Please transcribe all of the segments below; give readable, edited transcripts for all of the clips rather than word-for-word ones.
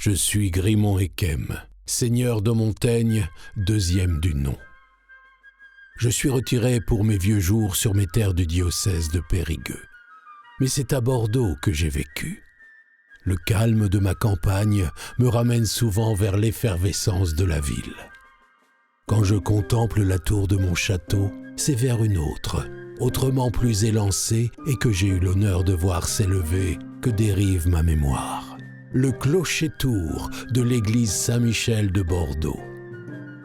Je suis Grimond Ekem, seigneur de Montaigne, deuxième du nom. Je suis retiré pour mes vieux jours sur mes terres du diocèse de Périgueux. Mais c'est à Bordeaux que j'ai vécu. Le calme de ma campagne me ramène souvent vers l'effervescence de la ville. Quand je contemple la tour de mon château, c'est vers une autre, autrement plus élancée et que j'ai eu l'honneur de voir s'élever, que dérive ma mémoire. Le clocher-tour de l'église Saint-Michel de Bordeaux.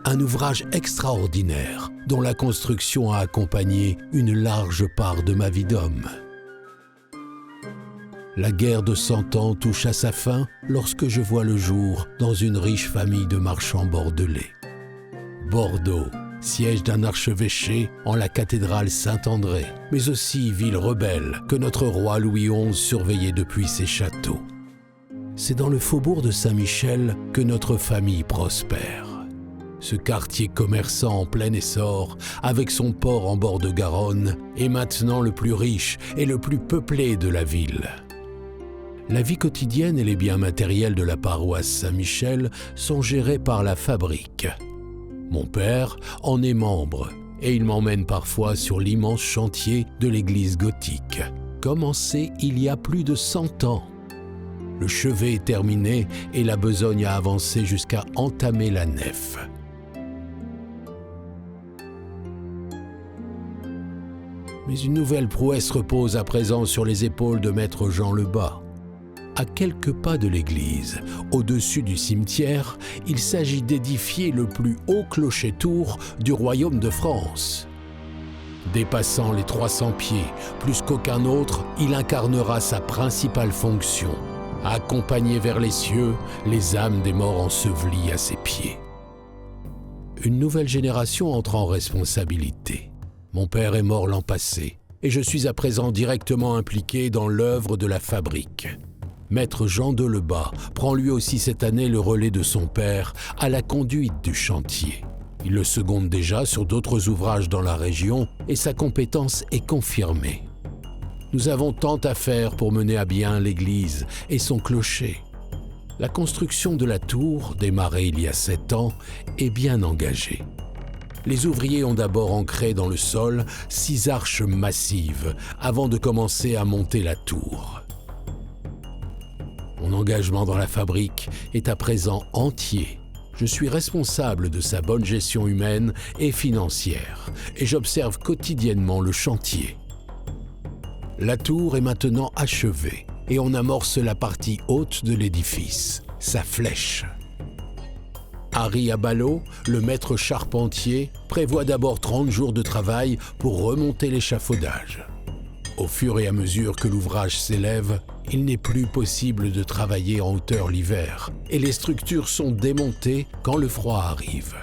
Un ouvrage extraordinaire dont la construction a accompagné une large part de ma vie d'homme. La guerre de 100 ans touche à sa fin lorsque je vois le jour dans une riche famille de marchands bordelais. Bordeaux, siège d'un archevêché en la cathédrale Saint-André, mais aussi ville rebelle que notre roi Louis XI surveillait depuis ses châteaux. C'est dans le faubourg de Saint-Michel que notre famille prospère. Ce quartier commerçant en plein essor, avec son port en bord de Garonne, est maintenant le plus riche et le plus peuplé de la ville. La vie quotidienne et les biens matériels de la paroisse Saint-Michel sont gérés par la fabrique. Mon père en est membre et il m'emmène parfois sur l'immense chantier de l'église gothique, commencé il y a plus de 100 ans. Le chevet est terminé et la besogne a avancé jusqu'à entamer la nef. Mais une nouvelle prouesse repose à présent sur les épaules de maître Jean Lebas. À quelques pas de l'église, au-dessus du cimetière, il s'agit d'édifier le plus haut clocher-tour du royaume de France. Dépassant les 300 pieds, plus qu'aucun autre, il incarnera sa principale fonction, accompagner vers les cieux les âmes des morts ensevelis à ses pieds. Une nouvelle génération entre en responsabilité. Mon père est mort l'an passé, et je suis à présent directement impliqué dans l'œuvre de la fabrique. Maître Jean de Lebas prend lui aussi cette année le relais de son père à la conduite du chantier. Il le seconde déjà sur d'autres ouvrages dans la région et sa compétence est confirmée. Nous avons tant à faire pour mener à bien l'église et son clocher. La construction de la tour, démarrée il y a 7 ans, est bien engagée. Les ouvriers ont d'abord ancré dans le sol 6 arches massives avant de commencer à monter la tour. Mon engagement dans la fabrique est à présent entier. Je suis responsable de sa bonne gestion humaine et financière et j'observe quotidiennement le chantier. La tour est maintenant achevée et on amorce la partie haute de l'édifice, sa flèche. Harry Abalo, le maître charpentier, prévoit d'abord 30 jours de travail pour remonter l'échafaudage. Au fur et à mesure que l'ouvrage s'élève, il n'est plus possible de travailler en hauteur l'hiver et les structures sont démontées quand le froid arrive.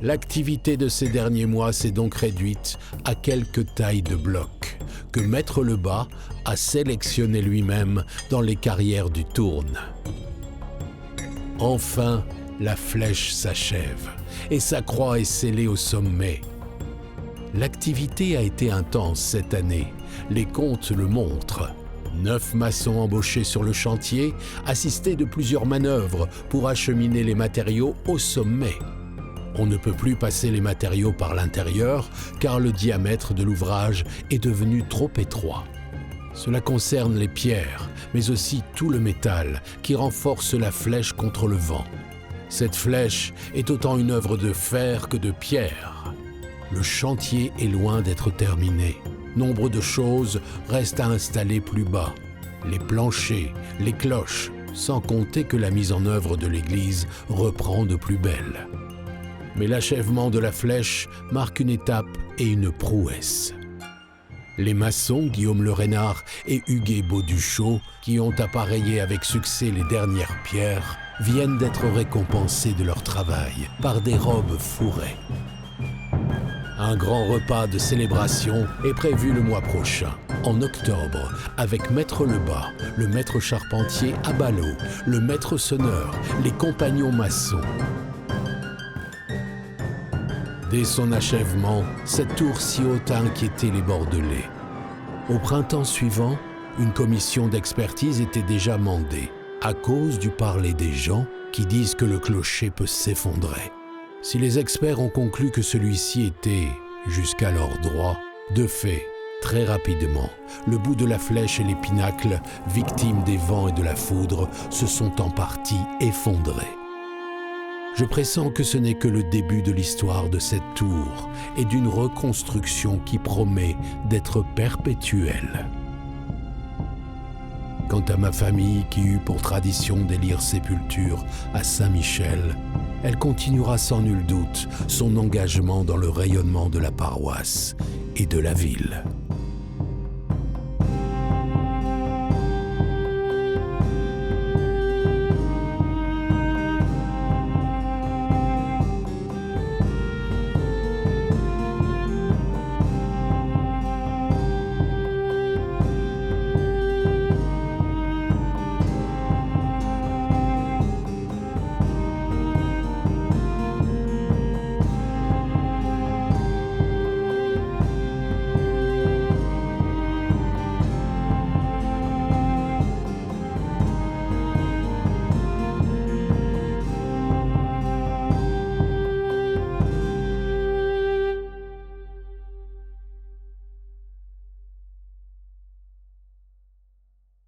L'activité de ces derniers mois s'est donc réduite à quelques tailles de blocs que Maître Lebas a sélectionné lui-même dans les carrières du Tourne. Enfin, la flèche s'achève et sa croix est scellée au sommet. L'activité a été intense cette année, les comptes le montrent. 9 maçons embauchés sur le chantier, assistés de plusieurs manœuvres pour acheminer les matériaux au sommet. On ne peut plus passer les matériaux par l'intérieur car le diamètre de l'ouvrage est devenu trop étroit. Cela concerne les pierres, mais aussi tout le métal qui renforce la flèche contre le vent. Cette flèche est autant une œuvre de fer que de pierre. Le chantier est loin d'être terminé. Nombre de choses restent à installer plus bas. Les planchers, les cloches, sans compter que la mise en œuvre de l'église reprend de plus belle. Mais l'achèvement de la flèche marque une étape et une prouesse. Les maçons Guillaume Le Renard et Huguet Bauduchot, qui ont appareillé avec succès les dernières pierres, viennent d'être récompensés de leur travail par des robes fourrées. Un grand repas de célébration est prévu le mois prochain, en octobre, avec Maître Lebas, le maître charpentier Abalo, le maître sonneur, les compagnons maçons. Dès son achèvement, cette tour si haute a inquiété les Bordelais. Au printemps suivant, une commission d'expertise était déjà mandée, à cause du parler des gens qui disent que le clocher peut s'effondrer. Si les experts ont conclu que celui-ci était, jusqu'alors droit, de fait, très rapidement, le bout de la flèche et les pinacles, victimes des vents et de la foudre, se sont en partie effondrés. Je pressens que ce n'est que le début de l'histoire de cette tour et d'une reconstruction qui promet d'être perpétuelle. Quant à ma famille qui eut pour tradition d'élire sépulture à Saint-Michel, elle continuera sans nul doute son engagement dans le rayonnement de la paroisse et de la ville.